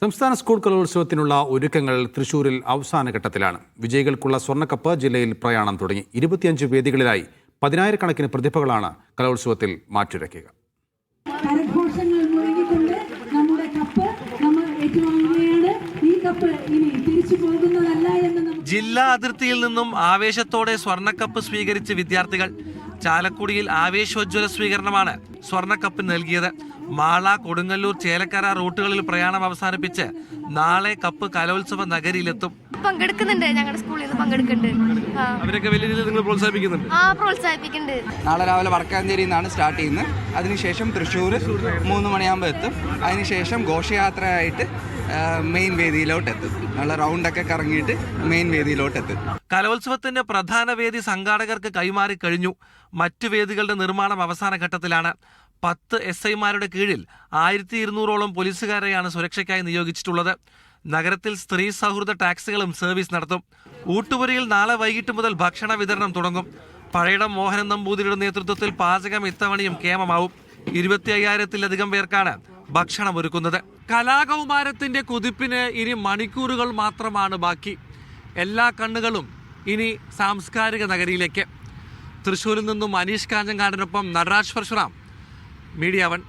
സംസ്ഥാന സ്കൂൾ കലോത്സവത്തിനുള്ള ഒരുക്കങ്ങൾ തൃശൂരിൽ അവസാന ഘട്ടത്തിലാണ്. വിജയികൾക്കുള്ള സ്വർണ്ണക്കപ്പ് ജില്ലയിൽ പ്രയാണം തുടങ്ങി. 25 വേദികളിലായി 10,000-കണക്കിന് പ്രതിഭകളാണ് കലോത്സവത്തിൽ മാറ്റുരയ്ക്കുക. ജില്ലാ അതിർത്തിയിൽ നിന്നും ആവേശത്തോടെ സ്വർണ്ണക്കപ്പ് സ്വീകരിച്ച വിദ്യാർത്ഥികൾ. ചാലക്കുടിയിൽ ആവേശോജ്വല സ്വീകരണമാണ് സ്വർണ്ണക്കപ്പ് നൽകിയത്. മാള, കൊടുങ്ങല്ലൂർ, ചേലക്കര റൂട്ടുകളിൽ പ്രയാണം അവസാനിപ്പിച്ച് നാളെ കപ്പ് കലോത്സവ നഗരിയിലെത്തും. പങ്കെടുക്കുന്നുണ്ട്, ഞങ്ങളുടെ സ്കൂളിൽ നിന്ന് പങ്കെടുക്കുന്നുണ്ട്. അവരൊക്കെ വലിയ രീതിയിൽ നിങ്ങൾ പ്രോത്സാഹിപ്പിക്കുന്നുണ്ട്. നാളെ രാവിലെ വടക്കാഞ്ചേരിയിൽ നിന്നാണ് സ്റ്റാർട്ട് ചെയ്യുന്നത്. അതിനുശേഷം തൃശ്ശൂർ 3 മണിയാകുമ്പോൾ എത്തും. അതിനുശേഷം ഘോഷയാത്രയായിട്ട് മെയിൻ വേദിയിലോട്ട് എത്തും. നല്ല റൗണ്ടൊക്കെ കറങ്ങിയിട്ട് മെയിൻ വേദിയിലോട്ട് എത്തും. കലോത്സവത്തിന്റെ പ്രധാന വേദി സംഘാടകർക്ക് കൈമാറി കഴിഞ്ഞു. മറ്റു വേദികളുടെ നിർമ്മാണം അവസാന ഘട്ടത്തിലാണ്. 10 SIമാരുടെ കീഴിൽ 1200ഓളം പോലീസുകാരെയാണ് സുരക്ഷയ്ക്കായി നിയോഗിച്ചിട്ടുള്ളത്. നഗരത്തിൽ സ്ത്രീ സൗഹൃദ ടാക്സികളും സർവീസ് നടത്തും. ഊട്ടുപുരയിൽ നാളെ വൈകിട്ട് മുതൽ ഭക്ഷണ വിതരണം തുടങ്ങും. പഴയിടം മോഹനൻ നമ്പൂതിരിയുടെ നേതൃത്വത്തിൽ പാചകം ഇത്തവണയും കേമമാവും. 25,000-ലധികം പേർക്കാണ് ഭക്ഷണം ഒരുക്കുന്നത്. കലാകൗമാരത്തിന്റെ കുതിപ്പിന് ഇനി മണിക്കൂറുകൾ മാത്രമാണ് ബാക്കി. എല്ലാ കണ്ണുകളും ഇനി സാംസ്കാരിക നഗരിയിലേക്ക്. തൃശ്ശൂരിൽ നിന്നും അനീഷ് കാഞ്ഞങ്ങാടിനൊപ്പം നടരാജ് പരശുറാം, മീഡിയ 1.